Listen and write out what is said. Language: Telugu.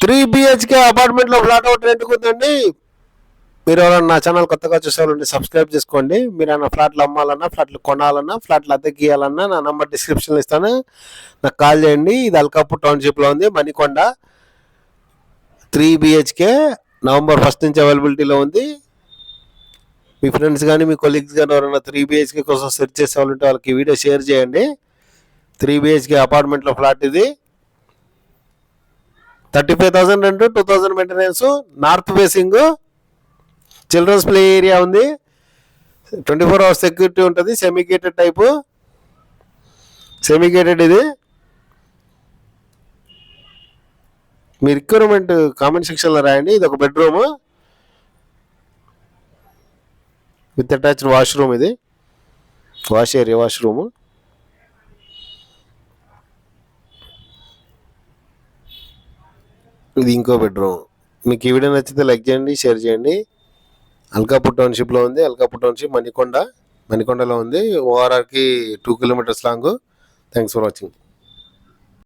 3 BHK అపార్ట్మెంట్లో ఫ్లాట్ ఒకటి రెంట్కి ఉందండి. మీరు ఎవరైనా నా ఛానల్ కొత్తగా చూసేవాళ్ళంటే సబ్స్క్రైబ్ చేసుకోండి. మీరు ఏమైనా ఫ్లాట్లు అమ్మాలన్నా, ఫ్లాట్లు కొనాలన్నా, ఫ్లాట్లు అద్దెకి ఇవ్వాలన్నా నా నంబర్ డిస్క్రిప్షన్లో ఇస్తాను, నాకు కాల్ చేయండి. ఇది అల్కాపూర్ టౌన్షిప్లో ఉంది, మణికొండ. 3 BHK November 1 నుంచి అవైలబిలిటీలో ఉంది. మీ ఫ్రెండ్స్ కానీ మీ కొలీగ్స్ కానీ ఎవరైనా 3 BHK కోసం సెర్చ్ చేసే వాళ్ళు ఉంటే వాళ్ళకి వీడియో షేర్ చేయండి. 3 BHK అపార్ట్మెంట్లో ఫ్లాట్ ఇది. 35,000 rent, 2,000 maintenance, north facing, children's play area ఉంది, 24 hours సెక్యూరిటీ ఉంటుంది, semi gated type, semi gated. ఇది మీ రిక్వైర్మెంట్ కామెంట్ సెక్షన్లో రాయండి. ఇది ఒక బెడ్రూమ్ విత్ అటాచ్డ్ వాష్రూమ్. ఇది వాష్ ఏరియా, వాష్రూమ్. ఇది ఇంకో బెడ్రూమ్. మీకు ఈ వీడియో నచ్చితే లైక్ చేయండి, షేర్ చేయండి. అల్కాపూర్ టౌన్షిప్లో ఉంది. అల్కాపూర్ టౌన్షిప్ మణికొండలో ఉంది. ORRకి 2 kilometers long. Thanks for watching.